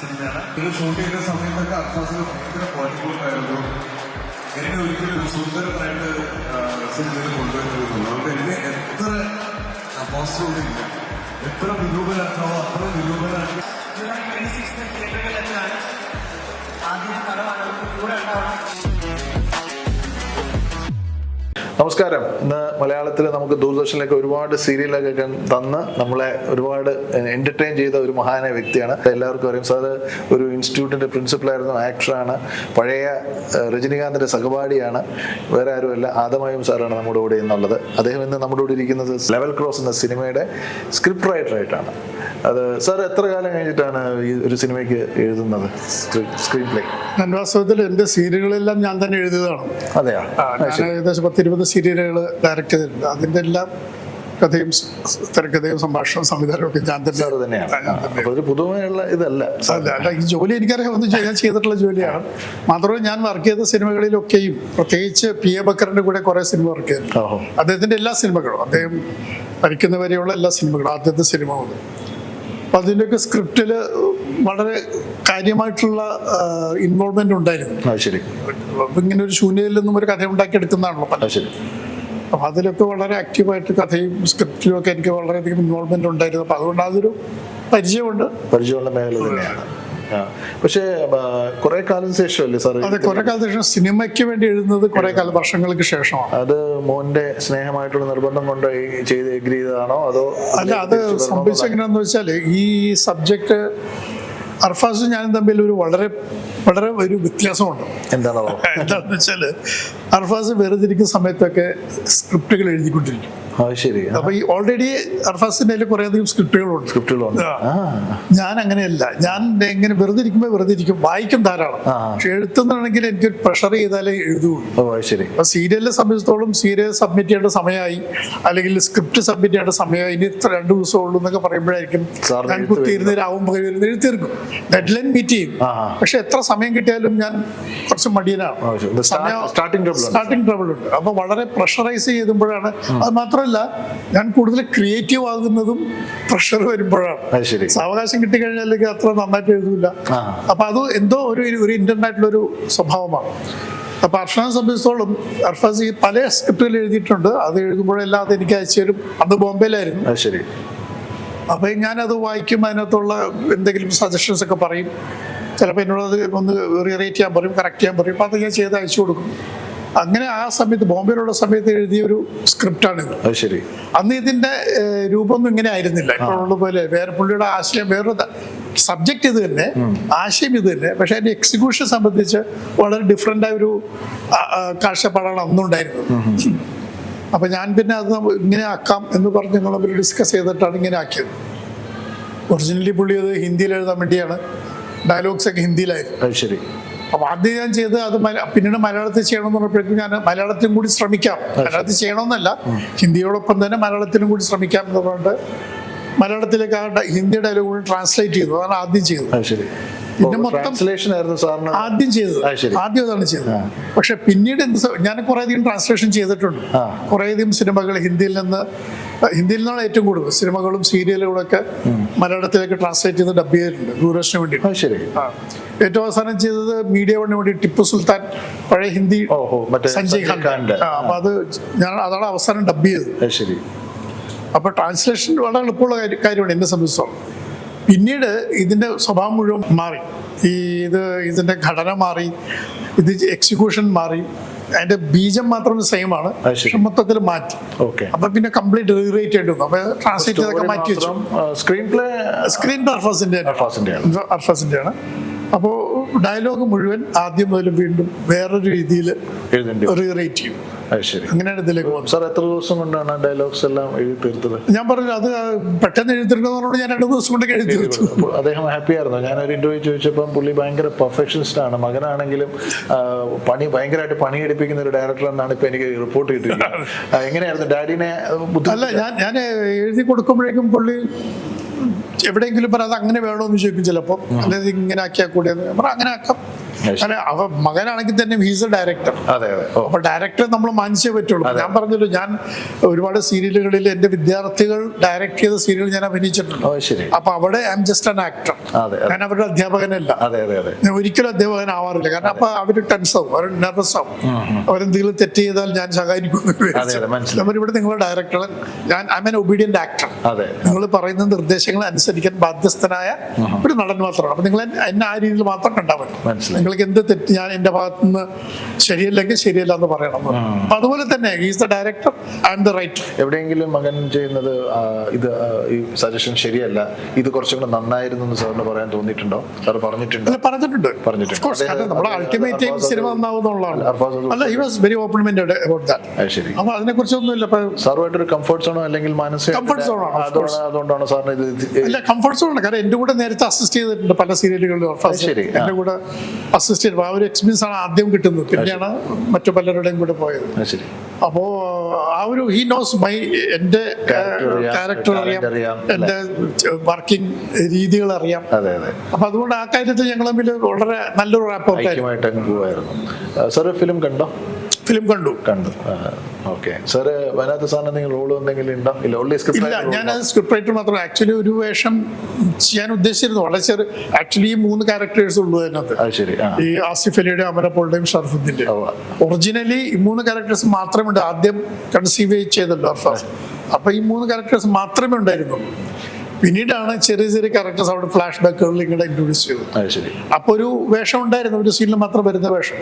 സിനിമയാണ്. ഇത് ഷൂട്ട് ചെയ്ത സമയത്തൊക്കെ അർഫാസിന് ഭയങ്കര പോയിന്റുണ്ടായിരുന്നു. എന്നെ ഒരിക്കലും ഒരു സുന്ദരമായിട്ട് സിനിമയിൽ കൊണ്ടുവരുന്നു. അതുകൊണ്ട് എന്നെ എത്ര പോസിറ്റീവ് ഇല്ല, എത്ര നിരൂപനാക്കാവോ അത്ര നിരൂപനാക്കി. ജൂലൈ 26 തിയേറ്ററുകളിലെത്തിയാണ്. ആദ്യം പല ആളുകൾക്കും കൂടെ ഉണ്ടാവണം. നമസ്കാരം. ഇന്ന് മലയാളത്തിൽ നമുക്ക് ദൂരദർശനിലേക്ക് ഒരുപാട് സീരിയലൊക്കെ തന്ന് നമ്മളെ ഒരുപാട് എൻ്റർടൈൻ ചെയ്ത ഒരു മഹാനായ വ്യക്തിയാണ്. എല്ലാവർക്കും അറിയാം. സാറ് ഒരു ഇൻസ്റ്റിറ്റ്യൂട്ടിൻ്റെ പ്രിൻസിപ്പളായിരുന്നു, ആക്ടറാണ്, പഴയ രജനീകാന്തിൻ്റെ സഹപാഠിയാണ്. വേറെ ആരുമല്ല, ആദമായും സാറാണ് നമ്മുടെ കൂടെ എന്നുള്ളത്. അദ്ദേഹം ഇന്ന് നമ്മുടെ കൂടെ ഇരിക്കുന്നത് ലെവൽ ക്രോസ് എന്ന സിനിമയുടെ സ്ക്രിപ്റ്റ് റൈറ്ററായിട്ടാണ്. അത് സാർ എത്ര കാലം കഴിഞ്ഞിട്ടാണ് ഈ ഒരു സിനിമയ്ക്ക് എഴുതുന്നത് സ്ക്രീൻ പ്ലേ? ഞാൻ വാസ്തവത്തിൽ എൻ്റെ സീരിയലുകളെല്ലാം ഞാൻ തന്നെ എഴുതിയതാണ്. അതെയോ? ഞാൻ ഏകദേശം 10-20 സീരിയലുകൾ ഡയറക്റ്റ് ചെയ്തിട്ടുണ്ട്. അതിൻ്റെ എല്ലാം കഥയും തിരക്കഥയും സംഭാഷണവും സംവിധാനമൊക്കെ ഞാൻ തന്നെയാണ്. ഒരു പുതുമയുള്ള ഇതല്ല. അല്ല, ഈ ജോലി എനിക്കറിയാം, ഞാൻ ചെയ്തിട്ടുള്ള ജോലിയാണ്. മാത്രമല്ല ഞാൻ വർക്ക് ചെയ്ത സിനിമകളിലൊക്കെയും, പ്രത്യേകിച്ച് പി എ ബക്കറിന്റെ കൂടെ കുറെ സിനിമ വർക്ക് ചെയ്തിട്ടുണ്ട്. അദ്ദേഹത്തിന്റെ എല്ലാ സിനിമകളും, അദ്ദേഹം മരിക്കുന്നവരെയുള്ള എല്ലാ സിനിമകളും, ആദ്യത്തെ സിനിമ മുതൽ. അപ്പം അതിൻ്റെയൊക്കെ സ്ക്രിപ്റ്റിൽ വളരെ കാര്യമായിട്ടുള്ള ഇൻവോൾവ്മെന്റ് ഉണ്ടായിരുന്നു. ശരി. ഇങ്ങനെ ഒരു ശൂന്യതയിൽ നിന്നും ഒരു കഥ ഉണ്ടാക്കിയെടുക്കുന്നതാണല്ലോ. ശരി. അപ്പം അതിലൊക്കെ വളരെ ആക്റ്റീവായിട്ട് കഥയും സ്ക്രിപ്റ്റിലും ഒക്കെ എനിക്ക് വളരെയധികം ഇൻവോൾവ്മെന്റ് ഉണ്ടായിരുന്നു. അപ്പം അതുകൊണ്ട് അതൊരു പരിചയമുള്ള മേഖല തന്നെയാണ്. പക്ഷേ കുറെ കാലം ശേഷമല്ലേ സാർ? അതെ, കുറെ കാലത്തിന് ശേഷം. സിനിമയ്ക്ക് വേണ്ടി എഴുതുന്നത് കുറെ കാലം വർഷങ്ങൾക്ക് ശേഷമാണ്. അത് മോന്റെ സ്നേഹമായിട്ടുള്ള നിർബന്ധം കൊണ്ട് ചെയ്ത് എഗ്രി ചെയ്തതാണോ അതോ? അല്ല, അത് സംഭവിച്ചെങ്ങനെയാന്ന് വെച്ചാൽ ഈ സബ്ജക്റ്റ് അർഫാസും ഞാനും തമ്മിൽ ഒരു വളരെ വളരെ ഒരു വ്യത്യാസമുണ്ട്. എന്താണെന്ന് വെച്ചാല് അർഫാസ് വെറുതെ ഇരിക്കുന്ന സമയത്തൊക്കെ സ്ക്രിപ്റ്റുകൾ എഴുതിക്കൊണ്ടിരിക്കും. ശരി. അപ്പൊ ഈ ഓൾറെഡി അർഫാസിന്റെ കുറെ അധികം സ്ക്രിപ്റ്റുകളുണ്ട്. ഞാൻ അങ്ങനെയല്ല. ഞാൻ ഇങ്ങനെ വെറുതെ ഇരിക്കുമ്പോൾ വെറുതെ ഇരിക്കും, വായിക്കും ധാരാളം. പക്ഷെ എഴുത്തുന്നാണെങ്കിൽ എനിക്ക് പ്രഷർ ചെയ്താലേ എഴുതുള്ളൂ. അപ്പൊ സീരിയലിനെ സംബന്ധിച്ചിടത്തോളം സീരിയൽ സബ്മിറ്റ് ചെയ്യേണ്ട സമയമായി, അല്ലെങ്കിൽ സ്ക്രിപ്റ്റ് സബ്മിറ്റ് ചെയ്യേണ്ട സമയമായി, ഇനി 2 ദിവസം ഉള്ളൂ എന്നൊക്കെ പറയുമ്പോഴായിരിക്കും ഞാൻ കുത്തിയിരുന്ന് രാവും എഴുതിയിരിക്കും. ഡെഡ് ലൈൻ മീറ്റ് ചെയ്യും. പക്ഷെ എത്ര സമയം കിട്ടിയാലും ഞാൻ കുറച്ച് മടിയനാണ്. സ്റ്റാർട്ടിങ് ട്രബിൾ ഉണ്ട്. അപ്പൊ വളരെ പ്രഷറൈസ് ചെയ്തുമ്പോഴാണ്. അത് മാത്രമല്ല, ഞാൻ കൂടുതൽ ക്രിയേറ്റീവ് ആകുന്നതും പ്രഷർ വരുമ്പോഴാണ്. സാവകാശം കിട്ടിക്കഴിഞ്ഞാൽ അത്ര നന്നായിട്ട് എഴുതൂല. അപ്പൊ അത് എന്തോ ഒരു ഇന്റർനായിട്ടുള്ള ഒരു സ്വഭാവമാണ്. അപ്പൊ അർഫാസിനെ സംബന്ധിച്ചിടത്തോളം അർഫാസ് ഈ പല സ്ക്രിപ്റ്റുകൾ എഴുതിയിട്ടുണ്ട്. അത് എഴുതുമ്പോഴെല്ലാം അത് എനിക്ക് അയച്ചു തരും. അത് ബോംബെയിലായിരുന്നു. ശരി. അപ്പൊ ഞാനത് വായിക്കും, അതിനകത്തുള്ള എന്തെങ്കിലും സജഷൻസ് ഒക്കെ പറയും. ചിലപ്പോൾ എന്നോടത് ഒന്ന് റീറേറ്റ് ചെയ്യാൻ പറയും, കറക്റ്റ് ചെയ്യാൻ പറയും. അപ്പൊ അത് ഞാൻ ചെയ്ത് അയച്ചു കൊടുക്കും. അങ്ങനെ ആ സമയത്ത് ബോംബെയിലുള്ള സമയത്ത് എഴുതിയ ഒരു സ്ക്രിപ്റ്റാണിത്. ശരി. അന്ന് ഇതിന്റെ രൂപമൊന്നും ഇങ്ങനെ ആയിരുന്നില്ല. ഇപ്പോഴുള്ള പോലെ വേറെ പുള്ളിയുടെ ആശയം, വേറൊരു സബ്ജക്റ്റ് ഇത് തന്നെ, ആശയം ഇത് തന്നെ. പക്ഷെ അതിന്റെ എക്സിക്യൂഷൻ സംബന്ധിച്ച് വളരെ ഡിഫറെന്റ് ആയ ഒരു കാഴ്ചപ്പാടാണ് അന്നുണ്ടായിരുന്നത്. അപ്പൊ ഞാൻ പിന്നെ അത് ഇങ്ങനെ ആക്കാം എന്ന് പറഞ്ഞ് ഞങ്ങൾ ഡിസ്കസ് ചെയ്തിട്ടാണ് ഇങ്ങനെ ആക്കിയത്. ഒറിജിനലി പുള്ളി അത് ഹിന്ദിയിൽ എഴുതാൻ വേണ്ടിയാണ്. ഡയലോഗ്സ് ഒക്കെ ഹിന്ദിയിലായിരുന്നു. ശരി. അപ്പൊ ആദ്യം ഞാൻ ചെയ്ത് അത് പിന്നീട് മലയാളത്തിൽ ചെയ്യണമെന്ന് പറഞ്ഞപ്പോഴേക്കും ഞാൻ മലയാളത്തിലും കൂടി ശ്രമിക്കാം. മലയാളത്തിൽ ചെയ്യണമെന്നല്ല, ഹിന്ദിയോടൊപ്പം തന്നെ മലയാളത്തിലും കൂടി ശ്രമിക്കാം എന്ന് പറഞ്ഞിട്ട് മലയാളത്തിലേക്ക് ആ ഹിന്ദി ഡയലോഗ് കൂടി ട്രാൻസ്ലേറ്റ് ചെയ്തു. അതാണ് ആദ്യം ചെയ്തത്. പിന്നെ മൊത്തം ആദ്യം ചെയ്തത്, ആദ്യം അതാണ് ചെയ്തത്. പക്ഷെ പിന്നീട് ഞാൻ കുറെ അധികം ട്രാൻസ്ലേഷൻ ചെയ്തിട്ടുണ്ട്. കുറെ അധികം സിനിമകൾ ഹിന്ദിയിൽ നിന്നാണ് ഏറ്റവും കൂടുതൽ സിനിമകളും സീരിയലുകളും ഒക്കെ മലയാളത്തിലേക്ക് ട്രാൻസ്ലേറ്റ് ചെയ്ത് ഡബ് ചെയ്തിട്ടുണ്ട് ദൂരദർശന് വേണ്ടി. ഏറ്റവും അവസാനം ചെയ്തത് മീഡിയ വണ്ണിന് വേണ്ടി ടിപ്പു സുൽത്താൻ, പഴയ ഹിന്ദി സഞ്ജയ് ഖാൻ. അപ്പൊ അത് അതാണ് അവസാനം ഡബ് ചെയ്തത്. അപ്പൊ ട്രാൻസ്ലേഷൻ വളരെ എളുപ്പമുള്ള കാര്യമാണ് എന്നെ സംബന്ധിച്ചോളം. പിന്നീട് ഇതിന്റെ സ്വഭാവം മുഴുവൻ മാറി. ഇതിന്റെ ഘടന മാറി, ഇത് എക്സിക്യൂഷൻ മാറി. അതിന്റെ ബീജം മാത്രം സെയിം ആണ്, പക്ഷെ മൊത്തത്തിൽ മാറ്റി. അപ്പൊ പിന്നെ കംപ്ലീറ്റ് റീറേറ്റ് ചെയ്യേണ്ടി വന്നു. അപ്പൊ ട്രാൻസ്ലേറ്റ് ചെയ്തൊക്കെ മാറ്റി വെച്ചു. സ്ക്രീൻ പ്ലേ അർഫാസിന്റെ ആണ്. അപ്പോൾ ഡയലോഗ് മുഴുവൻ ആദ്യം മുതൽ വീണ്ടും വേറൊരു രീതിയിൽ റീറേറ്റ് ചെയ്യും. അങ്ങനെയാണ് ഇതിലേക്ക് പോകുന്നത്. സാർ എത്ര ദിവസം കൊണ്ടാണ് ഡയലോഗ്സ് എല്ലാം എഴുതി തീർത്തത്? ഞാൻ പറഞ്ഞു അത് പെട്ടെന്ന് എഴുതി തീർക്കുന്നതുകൊണ്ട് ഞാൻ 2 ദിവസം കൊണ്ട് എഴുതി തീർത്തു. അദ്ദേഹം ഹാപ്പി ആയിരുന്നു. ഞാനൊരു ഇന്റർവ്യൂ ചോദിച്ചപ്പോൾ പുള്ളി ഭയങ്കര പെർഫെക്ഷനിസ്റ്റ് ആണ്, മകനാണെങ്കിലും ഭയങ്കരമായിട്ട് പണിയെടുപ്പിക്കുന്ന ഒരു ഡയറക്ടർ എന്നാണ് ഇപ്പൊ എനിക്ക് റിപ്പോർട്ട് കിട്ടിയിരിക്കുന്നത്. എങ്ങനെയായിരുന്നു ഡാഡിനെ? അല്ല, ഞാൻ എഴുതി കൊടുക്കുമ്പോഴേക്കും പുള്ളി എവിടെയെങ്കിലും പറയാം അത് അങ്ങനെ വേണമെന്ന് ചോദിക്കും ചിലപ്പോൾ. അല്ലെങ്കിൽ ഇങ്ങനെ ആക്കിയാൽ കൂടി അങ്ങനെ ആക്കാം. അങ്ങനെ മകനാണെങ്കിൽ തന്നെ ഹീസ് എ ഡയറക്ടർ. അതെ അതെ. ഓ അപ്പൊ ഡയറക്ടറെ നമ്മൾ മാനിച്ചേ പറ്റുള്ളൂ. ഞാൻ പറഞ്ഞല്ലോ, ഞാൻ ഒരുപാട് സീരിയലുകളിൽ എന്റെ വിദ്യാർത്ഥികൾ ഡയറക്ട് ചെയ്ത സീരിയൽ ഞാൻ അഭിനയിച്ചിട്ടുണ്ട്. ഓ ശരി. അപ്പൊ അവിടെ I am just an actor. അതെ ഞാൻ അവരുടെ അധ്യാപകനല്ല. അതെ അതെ അതെ. ഞാൻ ഒരിക്കലും അധ്യാപകനാവാറില്ല. കാരണം അപ്പൊ അവര് ടെൻസ് ആവും, അവർ നെർവസ് ആവും. അവരെന്തെങ്കിലും തെറ്റ് ചെയ്താൽ ഞാൻ സഹായിക്കുന്നു. ഇവിടെ നിങ്ങളുടെ ഡയറക്ടർ, ഞാൻ I M an obedient actor. നിങ്ങൾ പറയുന്ന നിർദ്ദേശങ്ങൾ അനുസരിക്കാൻ ബാധ്യസ്ഥനായ ഒരു നടൻ മാത്രമാണ്. അപ്പൊ നിങ്ങൾ എന്നെ ആ രീതിയിൽ മാത്രം കണ്ടാൽ മതി. നിങ്ങൾക്ക് എന്ത് തെറ്റ് ഞാൻ എന്റെ ഭാഗത്തു നിന്ന് ശരിയല്ലെങ്കിൽ ശരിയല്ല എന്ന് പറയണം. അപ്പൊ അതുപോലെ തന്നെ is the director and the writer. എവിടെയെങ്കിലും മകൻ ചെയ്യുന്നത് ഇത് ഈ സജഷൻ ശരിയല്ല, ഇത് കുറച്ചും കൂടെ നന്നായിരുന്നു എന്ന് സാറിന് പറയാൻ തോന്നിയിട്ടുണ്ടോ? സാർ പറഞ്ഞിട്ടുണ്ട്? നമ്മുടെ അൾട്ടിമേറ്റ് എയിം സിനിമ നന്നാവുന്നുള്ളതാണ്. അല്ല, he was very open minded about that. ശരി. അപ്പൊ അതിനെ കുറിച്ചൊന്നുമില്ല. സാറുമായിട്ടൊരു കംഫർട്ട് സോണോ അല്ലെങ്കിൽ മാനസിക കംഫർട്ട് സോൺ ആണ്. അതുകൊണ്ടാണ് സാറിന് ഇത്? അല്ല, കംഫർട്ട് സോൺ ആണ്. കാരണം എന്റെ കൂടെ നേരത്തെ അസിസ്റ്റ് ചെയ്തിട്ടുണ്ട് പല സീരിയലുകളിലും. എന്റെ കൂടെ അസിസ്റ്റ് ചെയ്ത് ആ ഒരു എക്സ്പീരിയൻസ് ആണ് ആദ്യം കിട്ടുന്നത്. പിന്നെയാണ് മറ്റു പലരുടെയും കൂടെ പോയത്. അപ്പോ ആ ഒരു ഹി നോസ് മൈ എന്റെ ക്യാരക്ടർ അറിയാം, എന്റെ വർക്കിംഗ് രീതികൾ അറിയാം. അപ്പൊ അതുകൊണ്ട് ആ കാര്യത്തിൽ ഞങ്ങൾ തമ്മിൽ വളരെ നല്ലൊരു സാർ ഫിലിം കണ്ടോ? ഫിലിം കണ്ടു. ഓക്കെ. സാറ് അതിനകത്ത് സാറിന് നിങ്ങൾ റോൾ എന്തെങ്കിലും ഉണ്ടോ? ഇല്ല, ഞാനത് സ്ക്രിപ്റ്റ് റൈറ്റർ മാത്രമേ. ആക്ച്വലി ഒരു വേഷം ചെയ്യാൻ ഉദ്ദേശിച്ചിരുന്നു. വളരെ ചെറിയ, ആക്ച്വലി 3 ക്യാരക്ടേഴ്സ് ഉള്ളൂ അതിനകത്ത്. ഈ ആസിഫ് അലിയുടെ, അമരപോളുടെയും ഷറഫുദ്ദീന്റെ. ഒറിജിനലി ഈ 3 ക്യാരക്ടേഴ്സ് മാത്രമേ ഉണ്ട്. ആദ്യം കൺസീവ് ചെയ്തല്ലോ അർഫാസ്. അപ്പൊ ഈ 3 ക്യാരക്ടേഴ്സ് മാത്രമേ ഉണ്ടായിരുന്നുള്ളൂ. പിന്നീടാണ് ചെറിയ ചെറിയ ക്യാരക്ടേഴ്സ് അവിടെ ഫ്ലാഷ് ബാക്കുകളിൽ ഇങ്ങനെ ഇൻട്രൊഡ്യൂസ് ചെയ്തത്. അപ്പൊ ഒരു വേഷം ഉണ്ടായിരുന്നു, ഒരു സീനിൽ മാത്രം വരുന്ന വേഷം.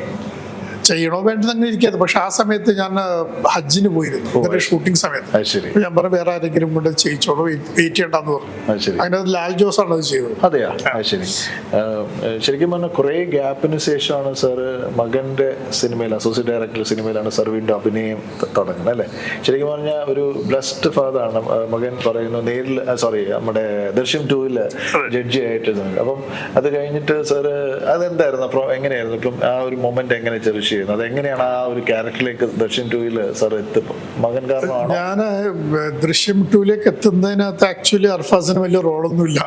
ചെയ്യണോ വേണ്ടത് അങ്ങനെ ഇരിക്കാതെ. പക്ഷെ ആ സമയത്ത് ഞാൻ ഹജ്ജിന് പോയിരുന്നു, ഷൂട്ടിംഗ് സമയത്ത്. ഞാൻ പറഞ്ഞു വേറെ ആരെങ്കിലും കൊണ്ട് ചെയ്യിച്ചോളൂ, വെയിറ്റ് ചെയ്യണ്ടെന്ന് പറഞ്ഞു. അതിനകത്ത് ലാൽ ജോസ് ആണ് അത് ചെയ്തത്. അതെയാ? ശരി. ശരിക്കും പറഞ്ഞാൽ കുറെ ഗ്യാപ്പിന് ശേഷമാണ് സാറ് മകന്റെ സിനിമയിൽ, അസോസിയേറ്റ് ഡയറക്ടർ സിനിമയിലാണ് സാർ വീണ്ടും അഭിനയം തുടങ്ങുന്നത് അല്ലേ? ശരിക്കും പറഞ്ഞാൽ ഒരു ബ്ലസ്ഡ് ഫാദർ ആണ്. മകൻ പറയുന്നു നേരിൽ, സോറി, നമ്മുടെ ദൃശ്യം 2 ജഡ്ജി ആയിട്ട്. അപ്പം അത് കഴിഞ്ഞിട്ട് സാറ് അതെന്തായിരുന്നു, അപ്പൊ എങ്ങനെയായിരുന്നു ഇപ്പം ആ ഒരു മൊമെന്റ് എങ്ങനെ ചെറിയ അതെങ്ങനെയാണ് ആ ഒരു ക്യാരക്ടറിലേക്ക് ദൃശ്യം 2 സാർ എത്തും? മകൻ കാരണമാണ്. ഞാൻ ദൃശ്യം 2 എത്തുന്നതിനകത്ത് ആക്ച്വലി അർഫാസിന് വലിയ റോളൊന്നുമില്ല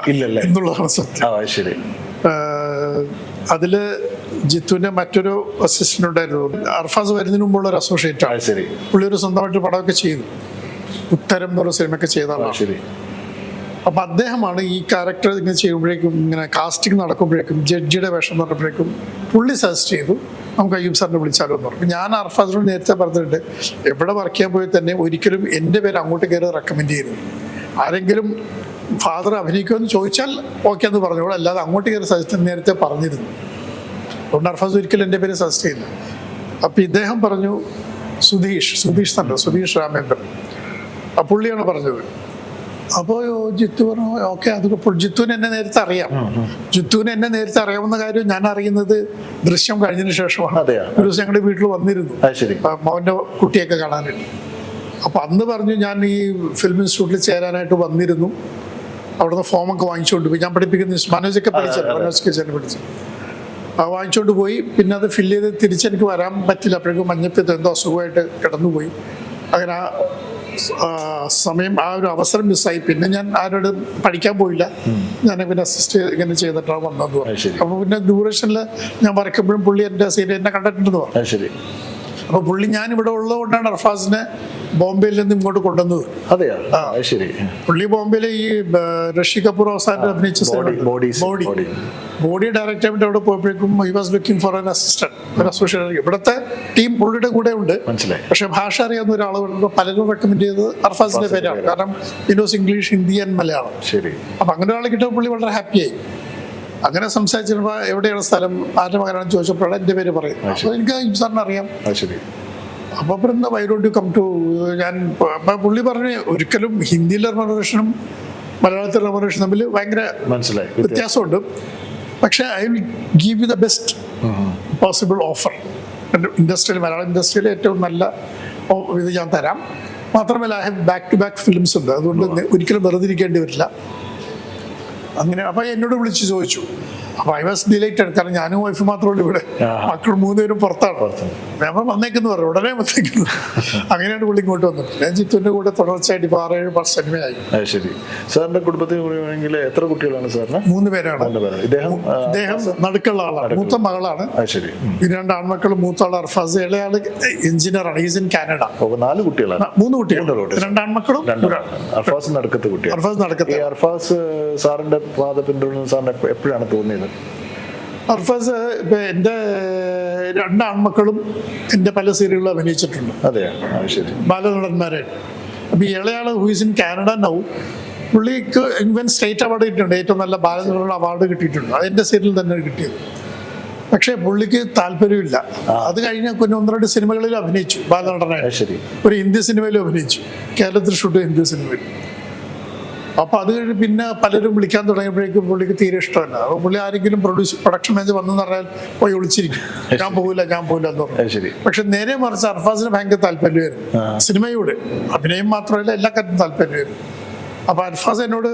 എന്നുള്ളതാണ് സത്യം. ശരി. അതില് ജിത്തുവിന്റെ മറ്റൊരു അസിസ്റ്റന്റ് ഉണ്ടായിരുന്നു. അർഫാസ് വരുന്നതിന് മുമ്പുള്ള ഒരു അസോസിയേറ്റ് ആണ്. ശരി. പുള്ളി ഒരു സ്വന്തമായിട്ട് പടമൊക്കെ ചെയ്തു, ഉത്തരം എന്നുള്ള സിനിമയൊക്കെ ചെയ്താണ്. ശരി. അപ്പൊ അദ്ദേഹമാണ് ഈ ക്യാരക്ടർ ഇങ്ങനെ ചെയ്യുമ്പോഴേക്കും, ഇങ്ങനെ കാസ്റ്റിംഗ് നടക്കുമ്പോഴേക്കും, ജഡ്ജിയുടെ വേഷം നടക്കുമ്പോഴേക്കും പുള്ളി സജസ്റ്റ് ചെയ്തു നമുക്ക് അയ്യൂബ് സാറിനെ വിളിച്ചാലോ എന്ന് പറഞ്ഞു. ഞാൻ അർഫാസിനോട് നേരത്തെ പറഞ്ഞിട്ടുണ്ട്, എവിടെ വർക്ക് ചെയ്യാൻ പോയി തന്നെ ഒരിക്കലും എൻ്റെ പേര് അങ്ങോട്ട് കയറി റെക്കമെൻഡ് ചെയ്തു. ആരെങ്കിലും ഫാദർ അഭിനയിക്കുമെന്ന് ചോദിച്ചാൽ ഓക്കെ എന്ന് പറഞ്ഞോളൂ, അല്ലാതെ അങ്ങോട്ട് കയറി സജസ്റ്റ് നേരത്തെ പറഞ്ഞിരുന്നു. അതുകൊണ്ട് അർഫാസ് ഒരിക്കലും എൻ്റെ പേര് സജസ്റ്റ് ചെയ്യില്ല. അപ്പം ഇദ്ദേഹം പറഞ്ഞു സുധീഷ് രാമേന്ദ്രൻ, ആ പുള്ളിയാണ് പറഞ്ഞത്. അപ്പോൾ ജിത്തു പറഞ്ഞു ഓക്കെ. അത് ജിത്തുവിന് എന്നെ നേരത്തെ അറിയാം. ജിത്തുവിന് എന്നെ നേരത്തെ അറിയാവുന്ന കാര്യം ഞാൻ അറിയുന്നത് ദൃശ്യം കഴിഞ്ഞതിന് ശേഷമാണ്. ഒരു ദിവസം ഞങ്ങളുടെ വീട്ടിൽ വന്നിരുന്നു മോൻ്റെ കുട്ടിയൊക്കെ കാണാനായിട്ട്. അപ്പൊ അന്ന് പറഞ്ഞു ഞാൻ ഈ ഫിലിം ഇൻസ്റ്റിറ്റ്യൂട്ടിൽ ചേരാനായിട്ട് വന്നിരുന്നു. അവിടുന്ന് ഫോമൊക്കെ വാങ്ങിച്ചുകൊണ്ട് പോയി. ഞാൻ പഠിപ്പിക്കുന്ന മനോജൊക്കെ പഠിച്ചു. വാങ്ങിച്ചുകൊണ്ട് പോയി. പിന്നെ അത് ഫില്ല് ചെയ്ത് തിരിച്ചെനിക്ക് വരാൻ പറ്റില്ല. അപ്പോഴേക്കും മഞ്ഞപ്പിത്തം എന്തോ അസുഖമായിട്ട് കിടന്നുപോയി. അങ്ങനെ സമയം, ആ ഒരു അവസരം മിസ്സായി. പിന്നെ ഞാൻ ആരോടും പഠിക്കാൻ പോയില്ല. ഞാൻ പിന്നെ അസിസ്റ്റ് ഇങ്ങനെ ചെയ്തിട്ടാണ് വന്നത്. അപ്പൊ പിന്നെ ദൂരദർശനിൽ ഞാൻ വരയ്ക്കുമ്പോഴും പുള്ളി എൻ്റെ സീരിയൽ എന്നെ കണ്ടിട്ടുണ്ടെന്ന് പറഞ്ഞു. അപ്പൊ പുള്ളി ഞാൻ ഇവിടെ ഉള്ളതുകൊണ്ടാണ് അർഫാസിനെ ബോംബെയിൽ നിന്ന് ഇങ്ങോട്ട് കൊണ്ടുവന്നത്. പുള്ളി ബോംബെയിലെ ഈ ഋഷി കപൂർ അവസാനം അഭിനയിച്ച ബോഡി ഡയറക്ടർ അവിടെ പോയപ്പോഴേക്കും he was looking for an assistant, ഒരു അസോസിയേറ്റ്. ഇവിടുത്തെ ടീം പുള്ളിയുടെ കൂടെ ഉണ്ട്. പക്ഷെ ഭാഷ അറിയാവുന്ന ഒരാളുണ്ട്. പലരും റെക്കമെൻഡ് ചെയ്തത് അർഫാസിന്റെ പേരാണ്. കാരണം ഇനോസ് ഇംഗ്ലീഷ്, ഹിന്ദി ആൻഡ് മലയാളം. അപ്പൊ അങ്ങനെ ഒരാളെ കിട്ടിയപ്പോൾ പുള്ളി വളരെ ഹാപ്പിയായി. അങ്ങനെ സംസാരിച്ചപ്പോൾ എവിടെയാണ് സ്ഥലം, ആരുടെ മകനാണെന്ന് ചോദിച്ചപ്പോഴാണ് എൻ്റെ പേര് പറയുന്നത്. അപ്പോൾ എനിക്ക് സാറിന് അറിയാം. അപ്പൊ പറയുന്ന why don't you come to, ഞാൻ പുള്ളി പറഞ്ഞു ഒരിക്കലും ഹിന്ദിയിലെ റെവല്യൂഷനും മലയാളത്തിലെ റെവല്യൂഷനും തമ്മിൽ ഭയങ്കര വ്യത്യാസമുണ്ട്. പക്ഷെ I will give you the best possible offer. ഇൻഡസ്ട്രിയിൽ, മലയാളം ഇൻഡസ്ട്രിയിൽ ഏറ്റവും നല്ല ഇത് ഞാൻ തരാം. മാത്രമല്ല I have back to back films ഉണ്ട്, അതുകൊണ്ട് ഒരിക്കലും വെറുതെ ഇരിക്കേണ്ടി വരില്ല. അങ്ങനെ അപ്പൊ എന്നോട് വിളിച്ച് ചോദിച്ചു അപ്പൊ ഐ വാസ് ഡിലൈറ്റഡ്. കാരണം ഞാനും വൈഫ് മാത്രമേ ഉള്ളൂ ഇവിടെ, മക്കൾ 3 പേരും പുറത്താണ്. ഞാൻ വന്നേക്കുന്നു പറഞ്ഞു, ഉടനെ വന്നേക്കുന്നു. അങ്ങനെയാണ് പുള്ളി ഇങ്ങോട്ട് വന്നത്. ഞാൻ ജിത്തുവിന്റെ കൂടെ തുടർച്ചയായിട്ട് ഇപ്പൊ 6-7 സിനിമയായി. ശരി. സാറിന്റെ കുടുംബത്തിൽ പറയുകയാണെങ്കിൽ എത്ര കുട്ടികളാണ് സാറിന്? 3 പേരാണ്. ഇദ്ദേഹം നടുക്കുള്ള ആളാണ്, മൂത്ത മകളാണ്. ശരി. ഈ 2 ആൺമക്കളും, മൂത്ത ആൾ അർഫാസ്, ഇളയാള് എഞ്ചിനീയറാണ്, ഈസ് ഇൻ കാനഡ. 4 കുട്ടികളാണ്. 3 കുട്ടികൾ, 2 ആൺമക്കളും. അർഫാസ് നടക്കത്തെ കുട്ടിയാണ്. അർഫാസ് നടക്കത്തെ. ഈ അർഫാസ് സാറിന്റെ പാത പിന്തുടരുന്ന സാറിന് എപ്പോഴാണ് തോന്നിയത്? അർഫാസ് ഇപ്പൊ എന്റെ 2 ആൺമക്കളും എന്റെ പല സീരിയലുകളും അഭിനയിച്ചിട്ടുണ്ട്. അതെയോ? ശരി. ബാലനടന്മാരെ. അപ്പൊ ഈ ഇളയാള് ഹൂസ് ഇൻ കാനഡ നൗ, പുള്ളിക്ക് ഇവൻ സ്റ്റേറ്റ് അവാർഡ് കിട്ടിയിട്ടുണ്ട്, ഏറ്റവും നല്ല ബാലനടൻ അവാർഡ് കിട്ടിയിട്ടുണ്ട്. അത് എന്റെ സീരിയൽ തന്നെ കിട്ടിയത്. പക്ഷെ പുള്ളിക്ക് താല്പര്യമില്ല. അത് കഴിഞ്ഞ 1-2 സിനിമകളിൽ അഭിനയിച്ചു ബാലനടനായിട്ട്. ഒരു ഹിന്ദി സിനിമയിലും അഭിനയിച്ചു, കേരളത്തിൽ ഷൂട്ട് ഹിന്ദി സിനിമയിൽ. അപ്പൊ അത് കഴിഞ്ഞ് പിന്നെ പലരും വിളിക്കാൻ തുടങ്ങിയപ്പോഴേക്കും പുള്ളിക്ക് തീരെ ഇഷ്ടമല്ല. അപ്പൊ പുള്ളി ആരെങ്കിലും പ്രൊഡക്ഷൻ മാനേജർ വന്നെന്ന് പറഞ്ഞാൽ പോയി വിളിച്ചിരിക്കും, ഞാൻ പോകില്ല എന്ന് പറഞ്ഞു. പക്ഷെ നേരെ മറിച്ച് അർഫാസിന് ഭയങ്കര താല്പര്യമായിരുന്നു സിനിമയോട്. അഭിനയം മാത്രമല്ല, എല്ലാ കാര്യത്തിലും താല്പര്യമായിരുന്നു. അപ്പൊ അർഫാസ് എന്നോട്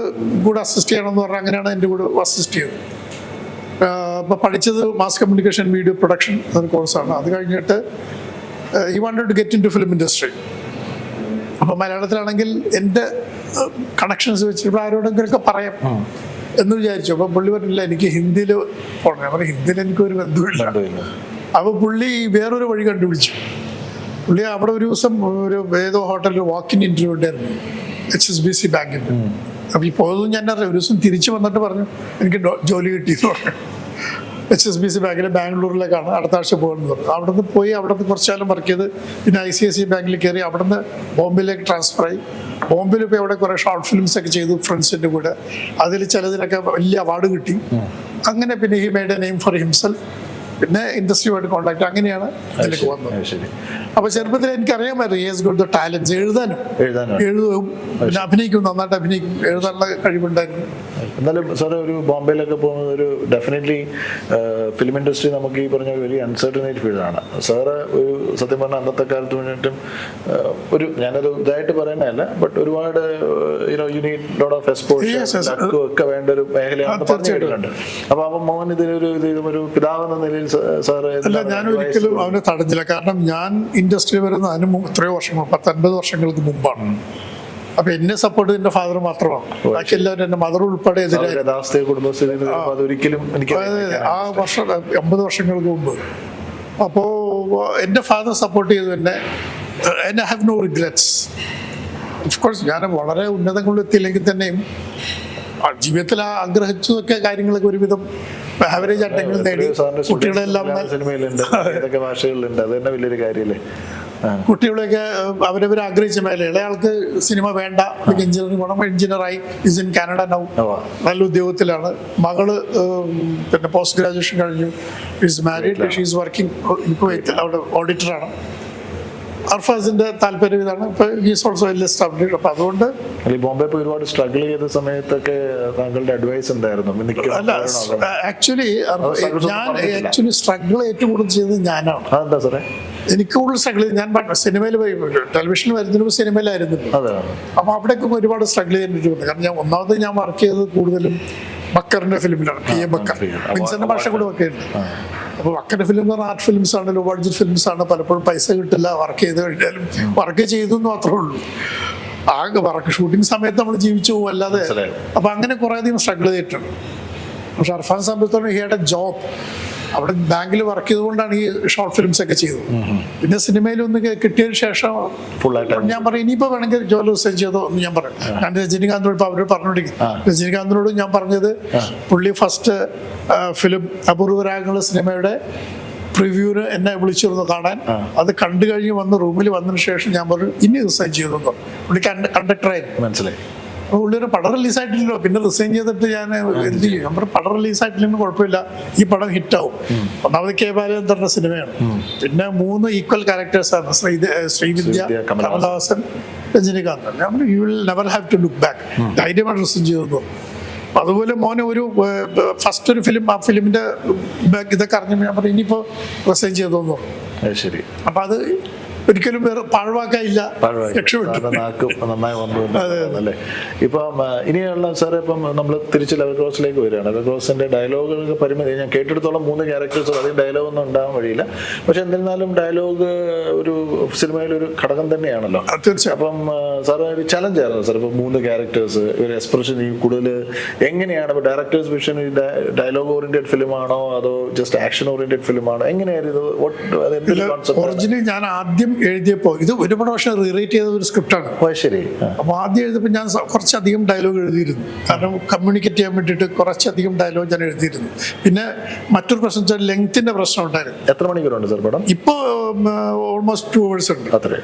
കൂടെ അസിസ്റ്റ് ചെയ്യണമെന്ന് പറഞ്ഞാൽ അങ്ങനെയാണ് എൻ്റെ കൂടെ അസിസ്റ്റ് ചെയ്തത്. ഇപ്പൊ പഠിച്ചത് മാസ് കമ്മ്യൂണിക്കേഷൻ വീഡിയോ പ്രൊഡക്ഷൻ എന്നൊരു കോഴ്സാണ്. അത് കഴിഞ്ഞിട്ട് ഈ wanted to get into film industry. അപ്പൊ മലയാളത്തിലാണെങ്കിൽ എൻ്റെ കണക്ഷൻസ് വെച്ചിട്ട് ആരോടെങ്കിലൊക്കെ പറയാം എന്ന് വിചാരിച്ചു. അപ്പൊ പുള്ളി പറഞ്ഞില്ല, എനിക്ക് ഹിന്ദിയിൽ പോകണം. ഞാൻ പറഞ്ഞു, ഹിന്ദിയിൽ എനിക്കൊരു ബന്ധമില്ല. അപ്പൊ പുള്ളി വേറൊരു വഴി കണ്ടുപിടിച്ചു. പുള്ളി അവിടെ ഒരു ദിവസം ഒരു ഏതോ ഹോട്ടലിൽ വാക്കിൻ ഇന്റർവ്യൂ ഉണ്ടായിരുന്നു, HSBC ബാങ്കിൻ്റെ. അപ്പൊ ഈ പോയതും ഞാൻ അറിയാം. ഒരു ദിവസം തിരിച്ചു വന്നിട്ട് പറഞ്ഞു, എനിക്ക് ജോലി കിട്ടിയെന്ന് പറഞ്ഞു. HSBC ബാങ്കിലെ ബാംഗ്ലൂരിലേക്കാണ് അടുത്ത ആഴ്ച പോകുന്നത്. അവിടുന്ന് പോയി അവിടുന്ന് കുറച്ചു കാലം വർക്ക് ചെയ്ത് പിന്നെ ICICI ബാങ്കിൽ കയറി അവിടുന്ന് ബോംബെയിലേക്ക് ട്രാൻസ്ഫർ ആയി. ബോംബെയിൽ ഇപ്പോൾ അവിടെ കുറേ ഷോർട്ട് ഫിലിംസ് ഒക്കെ ചെയ്തു ഫ്രണ്ട്സിൻ്റെ കൂടെ. അതിൽ ചിലതിനൊക്കെ വലിയ അവാർഡ് കിട്ടി. അങ്ങനെ പിന്നെ he made a name for himself. പിന്നെ ഇൻഡസ്ട്രിയുമായിട്ട് കോൺടാക്ട്, അങ്ങനെയാണ് ഇതിലേക്ക് വന്നത്. അപ്പൊ ചെറുപ്പത്തിൽ എനിക്കറിയാമായിരുന്നു he has got the talent. എഴുതും, പിന്നെ അഭിനയിക്കും, നന്നായിട്ട് അഭിനയിക്കും, എഴുതാനുള്ള കഴിവുണ്ടായിരുന്നു. എന്നാലും സാറ് ഒരു ബോംബെയിലൊക്കെ പോകുന്നത് ഒരു ഡെഫിനറ്റ്ലി ഫിലിം ഇൻഡസ്ട്രി നമുക്ക് ഈ പറഞ്ഞ ഒരു അൺസർട്ടനൈറ്റ് ഫീൽഡാണ്. സാറ് ഒരു സത്യം പറഞ്ഞാൽ അന്നത്തെ കാലത്ത് വേണ്ടിയിട്ടും ഒരു, ഞാനൊരു ഇതായിട്ട് പറയുന്നതല്ല, ബട്ട് ഒരുപാട് you need lot of exposure ഒക്കെ വേണ്ട ഒരു മേഖലയാണെന്ന് പറഞ്ഞിട്ടുണ്ട്. അപ്പൊ മോഹൻ ഇതിലൊരു പിതാവ് എന്ന നിലയിൽ സാറ്? അല്ല, ഞാൻ ഒരിക്കലും അവനെ തടഞ്ഞില്ല. കാരണം ഞാൻ ഇൻഡസ്ട്രി വരുന്ന അതിന് എത്രയോ വർഷങ്ങൾ, 10-50 വർഷങ്ങൾക്ക് മുമ്പാണ്. അപ്പൊ എന്നെ സപ്പോർട്ട് എന്റെ ഫാദർ മാത്രമാണ്. ബാക്കി എല്ലാവരും എന്റെ മദർ ഉൾപ്പെടെ ഒരിക്കലും ആ വർഷം 50 വർഷങ്ങൾക്ക് മുമ്പ്. അപ്പോ എന്റെ ഫാദർ സപ്പോർട്ട് ചെയ്തു എന്നെ. I have no regrets. Of course ഞാൻ വളരെ ഉന്നതങ്ങളിൽ എത്തിയില്ലെങ്കിൽ തന്നെയും ജീവിതത്തിൽ ആഗ്രഹിച്ചതൊക്കെ കാര്യങ്ങളൊക്കെ ഒരുവിധം ആവറേജ് ആയിട്ടെങ്കിലും നേടി. കുട്ടികളെല്ലാം ഭാഷകളിലുണ്ട്, അത് തന്നെ വലിയൊരു കാര്യമല്ലേ. കുട്ടികളെയൊക്കെ അവരവർ ആഗ്രഹിച്ച മേലെ. ഇളയാൾക്ക് സിനിമ വേണ്ട, എഞ്ചിനീയറിംഗ് വേണം, എഞ്ചിനീയറായി, ഇസ് ഇൻ കാനഡ നൗ, നല്ല ഉദ്യോഗത്തിലാണ്. മകള് പിന്നെ പോസ്റ്റ് ഗ്രാജുവേഷൻ കഴിഞ്ഞു, is married, she is working ഇപ്പോൾ അവിടെ ഓഡിറ്ററാണ്. അർഫാസിന്റെ താല്പര്യം ഇതാണ്. ഇപ്പൊ ഈസ് ഓൾസോ വെൽ എസ്റ്റാബ്ലിഷ്ഡ്. അപ്പൊ അതുകൊണ്ട് ബോംബെ ഒരുപാട് സ്ട്രഗിൾ ചെയ്ത സമയത്തൊക്കെ താങ്കളുടെ അഡ്വൈസ് എന്തായിരുന്നു? അല്ല, ആക്ച്വലി സ്ട്രഗിൾ ഏറ്റവും കൂടുതൽ ചെയ്തത് ഞാനാണ്. അതെന്താ സാറേ? എനിക്ക് കൂടുതൽ സ്ട്രഗിൾ ചെയ്ത് ഞാൻ സിനിമയിൽ ടെലിവിഷനിൽ വരുന്നതിന് സിനിമയിലായിരുന്നു. അപ്പൊ അവിടേക്കും ഒരുപാട് സ്ട്രഗിൾ ചെയ്തിട്ടുണ്ട്. കാരണം ഒന്നാമത് ഞാൻ വർക്ക് ചെയ്തത് കൂടുതലും ബക്കറിന്റെ ഫിലിമിലാണ്, P.A. ബക്കർ, വിൻസെന്റ് ഭാഷ കൂടെ വർക്ക് ചെയ്യുന്നത്. അപ്പൊ ബക്കറിന്റെ ഫിലിം എന്ന് പറഞ്ഞാൽ ആർട്ട് ഫിലിംസ് ആണ്, ലോ ബഡ്ജറ്റ് ഫിലിംസ് ആണ്. പലപ്പോഴും പൈസ കിട്ടില്ല, വർക്ക് ചെയ്ത് കഴിഞ്ഞാലും വർക്ക് ചെയ്തു എന്ന് മാത്രമേ ഉള്ളൂ. ആ വർക്ക് ഷൂട്ടിംഗ് സമയത്ത് നമ്മൾ ജീവിച്ചു പോകും, അല്ലാതെ. അപ്പൊ അങ്ങനെ കുറെ അധികം സ്ട്രഗിൾ ചെയ്തിട്ടുണ്ട്. പക്ഷെ അർഫാൻ സംബന്ധിച്ചിടത്തോളം ഹി ഹാഡ് എ ജോബ്. അവിടെ ബാങ്കിൽ വർക്ക് ചെയ്തുകൊണ്ടാണ് ഈ ഷോർട്ട് ഫിലിംസ് ഒക്കെ ചെയ്തത്. പിന്നെ സിനിമയിലൊന്ന് കിട്ടിയതിന് ശേഷം ഞാൻ പറയും, ഇനിയിപ്പോ വേണമെങ്കിൽ ജോലി റിസൈൻ ചെയ്തോ എന്ന് ഞാൻ പറയും. ഞാൻ രജനികാന്തിനോട് ഇപ്പൊ അവരോട് പറഞ്ഞോണ്ടിരിക്കും. രജനികാന്തിനോട് ഞാൻ പറഞ്ഞത്, പുള്ളി ഫസ്റ്റ് ഫിലിം അപൂർവരാഗങ്ങൾ സിനിമയുടെ പ്രിവ്യൂവിന് എന്നെ വിളിച്ചിരുന്നു കാണാൻ. അത് കണ്ടു കഴിഞ്ഞ് വന്ന് റൂമിൽ വന്നതിന് ശേഷം ഞാൻ പറഞ്ഞു, ഇനി റിസൈൻ ചെയ്തു. പുള്ളി കണ്ടക്ടറായിരുന്നു. മനസ്സിലായി. പുള്ളിയൊരു പടം റിലീസായിട്ടില്ലല്ലോ, പിന്നെ റിസൈൻ ചെയ്തിട്ട് ഞാൻ എന്ത് ചെയ്യും? ഞാൻ പറഞ്ഞു, പടം റിലീസായിട്ടില്ലെങ്കിൽ കുഴപ്പമില്ല, ഈ പടം ഹിറ്റാവും. ഒന്നാമത് K. ബാലചന്ദ്രന്റെ സിനിമയാണ്. പിന്നെ 3 ഈക്വൽ ക്യാരക്ടേഴ്സാണ്, ശ്രീവിദ്യ, കമലഹാസൻ, രജനികാന്ത്. ഞാൻ പറഞ്ഞു, you will never have to look back. ധൈര്യമായിട്ട് റിസൈൻ ചെയ്തു. അതുപോലെ മോനെ ഒരു ഫസ്റ്റ് ഒരു ഫിലിം, ആ ഫിലിമിന്റെ ഇതൊക്കെ അറിഞ്ഞപ്പോൾ ഞാൻ പറഞ്ഞു, ഇനിയിപ്പോ റിസൈൻ ചെയ്തോന്നു. ശരി. അപ്പൊ അത് ഒരിക്കലും വേറെ പാഴ്വാക്കായില്ല, രക്ഷപ്പെട്ടു. സാറിന്റെ നാക്ക് നന്നായി വന്നു അല്ലേ. ഇപ്പം ഇനിയുള്ള സാറേ, ഇപ്പം നമ്മൾ തിരിച്ച് ലെവൽ ക്രോസിലേക്ക് വരികയാണ്. ലെവൽ ക്രോസിന്റെ ഡയലോഗുകൾക്ക് പരിമിതി, ഞാൻ കേട്ടെടുത്തോളം 3 ക്യാരക്ടേഴ്സ്, അധികം ഡയലോഗ് ഒന്നും ഉണ്ടാകാൻ വഴിയില്ല. പക്ഷെ എന്നിരുന്നാലും ഡയലോഗ് ഒരു സിനിമയിൽ ഒരു ഘടകം തന്നെയാണല്ലോ. തീർച്ചയായും. അപ്പം സാറ് ഒരു ചലഞ്ച് ആയിരുന്നു സാർ. ഇപ്പം 3 ക്യാരക്ടേഴ്സ്, ഒരു എക്സ്പ്രഷൻ ഈ കൂടുതൽ എങ്ങനെയാണ് ഇപ്പൊ ഡയറക്ടേഴ്സ് വിഷൻ? ഡയലോഗ് ഓറിയന്റഡ് ഫിലിമാണോ അതോ ജസ്റ്റ് ആക്ഷൻ ഓറിയന്റഡ് ഫിലിമാണോ? എങ്ങനെയായിരുന്നു ഒറിജിനലി? ഞാൻ ആദ്യം എഴുതിയപ്പോൾ ഇത് ഒരുപാട് വർഷം റീറൈറ്റ് ചെയ്ത ഒരു സ്ക്രിപ്റ്റാണ്. ശരി. അപ്പോൾ ആദ്യം എഴുതിയപ്പോൾ ഞാൻ കുറച്ചധികം ഡയലോഗ് എഴുതിയിരുന്നു. കാരണം കമ്മ്യൂണിക്കേറ്റ് ചെയ്യാൻ വേണ്ടിയിട്ട് കുറച്ചധികം ഡയലോഗ് ഞാൻ എഴുതിയിരുന്നു. പിന്നെ മറ്റൊരു പ്രശ്നം വെച്ചാൽ ലെങ്ത്തിന്റെ പ്രശ്നം ഉണ്ടായിരുന്നു. എത്ര മണിക്കൂറുണ്ട് സാർ പടം? ഇപ്പോൾ ഓൾമോസ്റ്റ് 2 hours ഉണ്ട്. അത്രേ.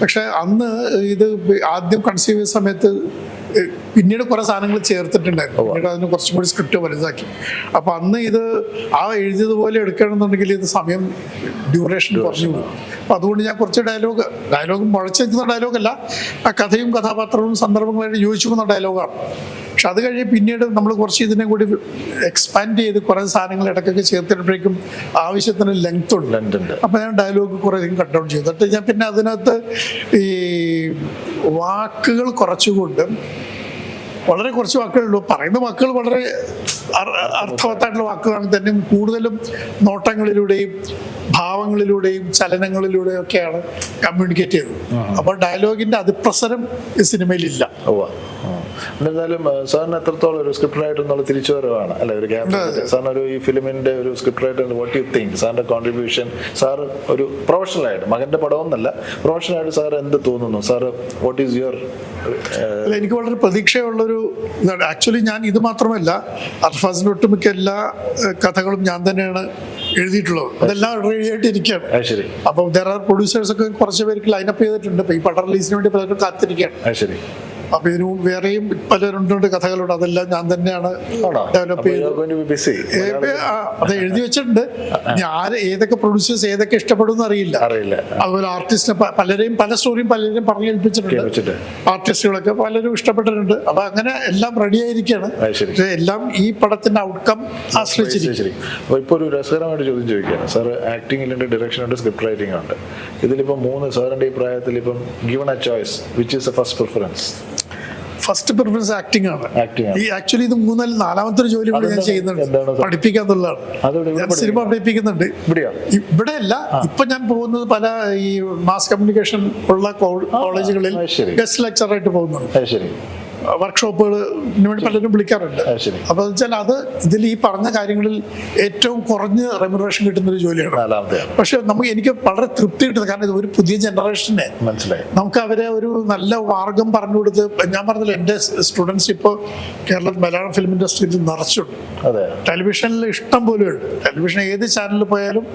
പക്ഷെ അന്ന് ഇത് ആദ്യം കൺസീവ് ചെയ്ത സമയത്ത് പിന്നീട് കുറെ സാധനങ്ങൾ ചേർത്തിട്ടുണ്ടായിരുന്നു. പിന്നീട് അതിന് കുറച്ചും കൂടി സ്ക്രിപ്റ്റ് വലുതാക്കി. അപ്പൊ അന്ന് ഇത് എഴുതിയതുപോലെ എടുക്കണമെന്നുണ്ടെങ്കിൽ ഇത് സമയം ഡ്യൂറേഷൻ കുറഞ്ഞു പോകും. അപ്പൊ അതുകൊണ്ട് ഞാൻ കുറച്ച് ഡയലോഗ് മുളച്ചു വെക്കുന്ന ഡയലോഗല്ല, ആ കഥയും കഥാപാത്രവും സന്ദർഭങ്ങളായിട്ട് യോജിച്ചു പോകുന്ന ഡയലോഗാണ്. പക്ഷെ അത് കഴിഞ്ഞ് പിന്നീട് നമ്മൾ കുറച്ച് ഇതിനെ കൂടി എക്സ്പാൻഡ് ചെയ്ത് കുറെ സാധനങ്ങൾ ഇടയ്ക്കൊക്കെ ചേർത്തിട്ടപ്പോഴേക്കും ആവശ്യത്തിന് ലെങ്ത് ഉണ്ട്. അപ്പൊ ഞാൻ ഡയലോഗ് കുറെ അധികം കട്ട് ഡൗൺ ചെയ്തു. എന്നിട്ട് ഞാൻ പിന്നെ അതിനകത്ത് ഈ വാക്കുകൾ കുറച്ചുകൊണ്ട് വളരെ കുറച്ച് വാക്കുകളുള്ളൂ. പറയുന്ന വാക്കുകൾ വളരെ അർത്ഥവത്തായിട്ടുള്ള വാക്കുകളാണെങ്കിൽ തന്നെ കൂടുതലും നോട്ടങ്ങളിലൂടെയും ഭാവങ്ങളിലൂടെയും ചലനങ്ങളിലൂടെയും ഒക്കെയാണ് കമ്മ്യൂണിക്കേറ്റ് ചെയ്തത്. അപ്പോൾ ഡയലോഗിന്റെ അതിപ്രസരം ഈ സിനിമയിലില്ല. എന്നിരുന്നാലും സാറിന് എത്രത്തോളം ഒരു സ്ക്രിപ്റ്റ് റൈറ്റർ തിരിച്ചു വരവാണ് അല്ലെ, ഒരു ഗ്യാപ്പ് സാറിന് ഒരു ഈ ഫിലിമിന്റെ ഒരു script writer, what you think സാറിന്റെ കോൺട്രിബ്യൂഷൻ? സാർ ഒരു പ്രൊഫഷണൽ ആയിട്ട്, മകന്റെ പടമൊന്നല്ല, പ്രൊഫഷണൽ ആയിട്ട് സാർ എന്ത് തോന്നുന്നു സാർ? What is your? എനിക്ക് വളരെ പ്രതീക്ഷയുള്ളൊരു ഇതാണ്. ആക്ച്വലി ഞാൻ ഇത് മാത്രമല്ല, അർഫാസിന്റെ ഒട്ടുമിക്ക എല്ലാ കഥകളും ഞാൻ തന്നെയാണ് എഴുതിയിട്ടുള്ളത്. അതെല്ലാം റെഡി ആയിട്ടിരിക്കുകയാണ്. ശരി. അപ്പൊ വേറെ പ്രൊഡ്യൂസേഴ്സ് ഒക്കെ കുറച്ച് പേർക്ക് ലൈനപ്പ് ചെയ്തിട്ടുണ്ട്. ഇപ്പൊ ഈ പടം റിലീസിന് വേണ്ടി പലരും കാത്തിരിക്കുകയാണ്. ശരി. അപ്പൊ ഇതിനു വേറെയും പലരുണ്ട് കഥകളുണ്ട്. അതെല്ലാം ഞാൻ തന്നെയാണ് ഡെവലപ്പ് ചെയ്ത് അത് എഴുതി വെച്ചിട്ടുണ്ട്. ഞാൻ ഏതൊക്കെ പ്രൊഡ്യൂസേഴ്സ് ഏതൊക്കെ ഇഷ്ടപ്പെടുമെന്ന് അറിയില്ല. അതുപോലെ ആർട്ടിസ്റ്റ് പലരെയും പല സ്റ്റോറിയും പലരെയും പറഞ്ഞു ഏൽപ്പിച്ചിട്ടുണ്ട്. ആർട്ടിസ്റ്റുകളൊക്കെ പലരും ഇഷ്ടപ്പെട്ടിട്ടുണ്ട്. അപ്പൊ അങ്ങനെ എല്ലാം റെഡി ആയിരിക്കുകയാണ്. പക്ഷെ എല്ലാം ഈ പടത്തിന്റെ ഔട്ട്കം ആശ്രയിച്ചിരിക്കും. ഇപ്പൊ ഒരു രസകരമായിട്ട് ചോദ്യം ചോദിക്കുകയാണ് സാർ. ആക്ടിംഗിലുണ്ട്, ഡയറക്ഷൻ ഉണ്ട്, സ്ക്രിപ്റ്റ് റൈറ്റിംഗ് ഉണ്ട്. ഇതിലിപ്പോ 3 സാറിന്റെ ഈ പ്രായത്തിൽ ഇപ്പം given A choice, which is the first preference? First preference acting ആണ്. ഈ ആക്ച്വലി ഇത് 4-ാമത്തെ ഒരു ജോലി കൂടി ഞാൻ ചെയ്യുന്നുണ്ട്, പഠിപ്പിക്കാന്നുള്ളതാണ്. ഞാൻ സിനിമ പഠിപ്പിക്കുന്നുണ്ട്. ഇവിടെ അല്ല, ഇപ്പൊ ഞാൻ പോകുന്നത് പല ഈ മാസ് കമ്മ്യൂണിക്കേഷൻ ഉള്ള കോളേജുകളിൽ ഗസ്റ്റ് ലെക്ചറായിട്ട് പോകുന്നുണ്ട്. വർക്ക്ഷോപ്പുകൾ വേണ്ടി പലരും വിളിക്കാറുണ്ട്. അപ്പൊ വെച്ചാൽ അത് ഇതിൽ ഈ പറഞ്ഞ കാര്യങ്ങളിൽ ഏറ്റവും കുറഞ്ഞ റെമ്യൂണറേഷൻ കിട്ടുന്ന ഒരു ജോലിയാണ്. പക്ഷെ എനിക്ക് വളരെ തൃപ്തി കിട്ടുന്നത്, കാരണം ഇത് ഒരു പുതിയ ജനറേഷനെ നമുക്ക് അവരെ ഒരു നല്ല മാർഗം പറഞ്ഞു കൊടുത്ത്, ഞാൻ പറഞ്ഞില്ല എന്റെ സ്റ്റുഡൻസ് ഇപ്പോൾ കേരളത്തിൽ മലയാളം ഫിലിം ഇൻഡസ്ട്രിയിൽ നിറച്ചുണ്ട്. ടെലിവിഷനിൽ ഇഷ്ടം പോലെ ഉണ്ട്. ടെലിവിഷൻ ഏത് ചാനലിൽ പോയാലും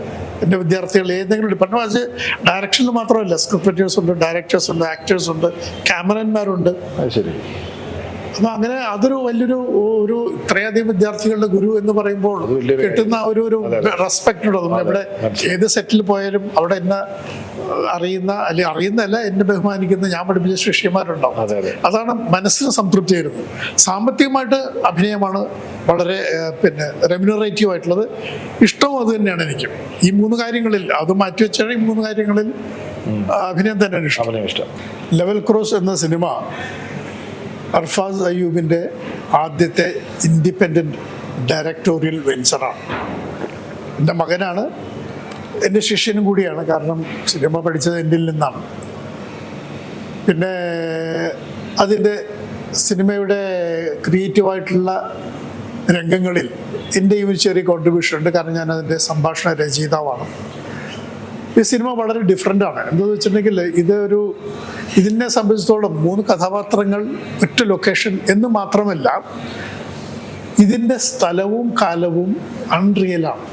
എന്റെ വിദ്യാർത്ഥികൾ ഏതെങ്കിലും ഡിപ്പാർട്ട്മെന്റ്, അത് ഡയറക്ഷനിൽ മാത്രമല്ല, സ്ക്രിപ്റ്റ് റൈറ്റേഴ്സ് ഉണ്ട്, ഡയറക്ടേഴ്സ് ഉണ്ട്, ആക്ടേഴ്സ് ഉണ്ട്, ക്യാമറമാരുണ്ട്. അപ്പൊ അങ്ങനെ അതൊരു വലിയൊരു ഇത്രയധികം വിദ്യാർത്ഥികളുടെ ഗുരു എന്ന് പറയുമ്പോൾ കിട്ടുന്ന ഒരു റെസ്പെക്ട് ഉണ്ട്. ഇവിടെ ഏത് സെറ്റിൽ പോയാലും അവിടെ എന്നെ അറിയുന്നല്ല എന്നെ ബഹുമാനിക്കുന്ന, ഞാൻ പഠിപ്പിച്ച ശിഷ്യന്മാരുണ്ടാവും. അതാണ് മനസ്സിന് സംതൃപ്തി ആയിരുന്നു. സാമ്പത്തികമായിട്ട് അഭിനയമാണ് വളരെ റെമ്യൂണറേറ്റീവ് ആയിട്ടുള്ളത്. ഇഷ്ടവും അത് തന്നെയാണ് എനിക്ക്. ഈ 3 കാര്യങ്ങളിൽ അത് മാറ്റിവെച്ചാൽ ഈ 3 കാര്യങ്ങളിൽ അഭിനയം തന്നെയാണ് ഇഷ്ടം. ലെവൽ ക്രോസ് എന്ന സിനിമ അർഫാസ് അയ്യൂബിൻ്റെ ആദ്യത്തെ ഇൻഡിപെൻഡൻറ്റ് ഡയറക്ടോറിയൽ വെഞ്ചറാണ്. എൻ്റെ മകനാണ്, എൻ്റെ ശിഷ്യനും കൂടിയാണ്. കാരണം സിനിമ പഠിച്ചത് എൻ്റെ നിന്നാണ്. പിന്നെ അതിൻ്റെ സിനിമയുടെ ക്രിയേറ്റീവായിട്ടുള്ള രംഗങ്ങളിൽ എൻ്റെയും ഒരു ചെറിയ കോൺട്രിബ്യൂഷൻ ഉണ്ട്. കാരണം ഞാൻ അതിൻ്റെ സംഭാഷണ രചയിതാവാണ്. ഈ സിനിമ വളരെ ഡിഫറെൻ്റ് ആണ്. എന്താണെന്ന് വെച്ചിട്ടുണ്ടെങ്കിൽ ഇതിനെ സംബന്ധിച്ചിടത്തോളം 3 കഥാപാത്രങ്ങൾ, ഒറ്റ ലൊക്കേഷൻ എന്ന് മാത്രമല്ല, ഇതിൻ്റെ സ്ഥലവും കാലവും അൺറിയലാണ്.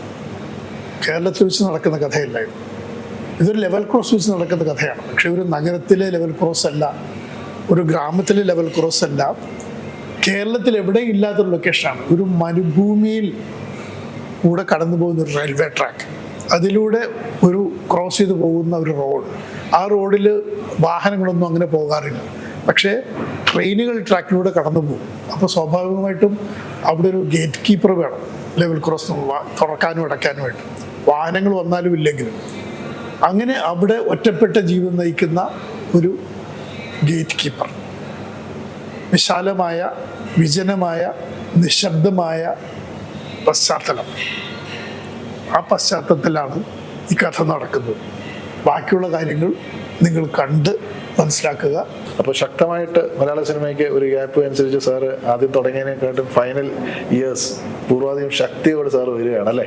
കേരളത്തിൽ വെച്ച് നടക്കുന്ന കഥയല്ലായിരുന്നു. ഇതൊരു ലെവൽ ക്രോസ് വെച്ച് നടക്കുന്ന കഥയാണ്. പക്ഷെ ഒരു നഗരത്തിലെ ലെവൽ ക്രോസ് അല്ല, ഒരു ഗ്രാമത്തിലെ ലെവൽ ക്രോസ് അല്ല, കേരളത്തിൽ എവിടെയും ഇല്ലാത്തൊരു ലൊക്കേഷനാണ്. ഒരു മരുഭൂമിയിൽ കൂടെ കടന്നു പോകുന്ന ഒരു റെയിൽവേ ട്രാക്ക്, അതിലൂടെ ഒരു ക്രോസ് ചെയ്ത് പോകുന്ന ഒരു റോഡ്. ആ റോഡിൽ വാഹനങ്ങളൊന്നും അങ്ങനെ പോകാറില്ല. പക്ഷേ ട്രെയിനുകൾ ട്രാക്കിലൂടെ കടന്നു പോകും. അപ്പോൾ സ്വാഭാവികമായിട്ടും അവിടെ ഒരു ഗേറ്റ് കീപ്പർ വേണം ലെവൽ ക്രോസ് തുറക്കാനും അടയ്ക്കാനുമായിട്ട്, വാഹനങ്ങൾ വന്നാലും ഇല്ലെങ്കിലും. അങ്ങനെ അവിടെ ഒറ്റപ്പെട്ട ജീവിതം നയിക്കുന്ന ഒരു ഗേറ്റ് കീപ്പർ. വിശാലമായ, വിജനമായ, നിശബ്ദമായ പശ്ചാത്തലം. ആ പശ്ചാത്തലത്തിലാണ് ഈ കഥ നടക്കുന്നത്. ബാക്കിയുള്ള കാര്യങ്ങൾ നിങ്ങൾ കണ്ട് മനസ്സിലാക്കുക. അപ്പോൾ ശക്തമായിട്ട് മലയാള സിനിമയ്ക്ക് ഒരു ഗ്യാപ്പ് അനുസരിച്ച് സാറ് ആദ്യം തുടങ്ങിയതിനെക്കാട്ടും ഫൈനൽ ഇയേഴ്സ് പൂർവാധികം ശക്തിയോട് സാറ് വരികയാണ് അല്ലേ?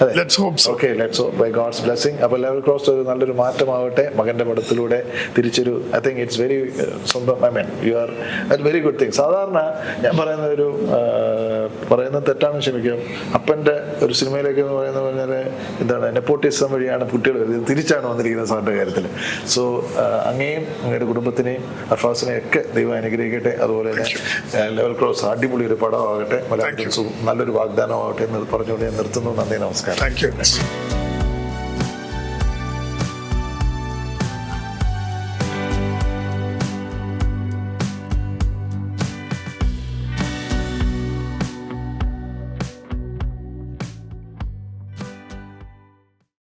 അതെ, Let's hope so. Okay, let's hope by God's blessing. അപ്പോൾ ലെവൽ ക്രോസ് ഒരു നല്ലൊരു മാറ്റമാവട്ടെ. മകൻ്റെ പടത്തിലൂടെ തിരിച്ചൊരു ഐ തിങ്ക് ഇറ്റ്സ് വെരി സ്വന്തം യു ആർ അത് വെരി ഗുഡ് തിങ്. സാധാരണ ഞാൻ പറയുന്നത് തെറ്റാണെന്ന് ക്ഷമിക്കും. അപ്പൻ്റെ ഒരു സിനിമയിലേക്ക് എന്ന് പറയുന്നത് പറഞ്ഞാൽ എന്താണ്, നെപ്പോട്ടിസം വഴിയാണ് കുട്ടികൾ വരുന്നത്. തിരിച്ചാണ് വന്നിരിക്കുന്നത് സാറിൻ്റെ കാര്യത്തിൽ. സോ അങ്ങേയും അങ്ങയുടെ കുടുംബത്തിനെയും അർഫാസിനെയും ഒക്കെ ദൈവം അനുഗ്രഹിക്കട്ടെ. അതുപോലെ തന്നെ ലെവൽ ക്രോസ് അടിപൊളി ഒരു പടമാകട്ടെ, മലയാളത്തിൽ നല്ലൊരു വാഗ്ദാനമാകട്ടെ എന്ന് പറഞ്ഞുകൊണ്ട് ഞാൻ നിർത്തുന്നു. നന്ദി, നമസ്കാരം. Thank you.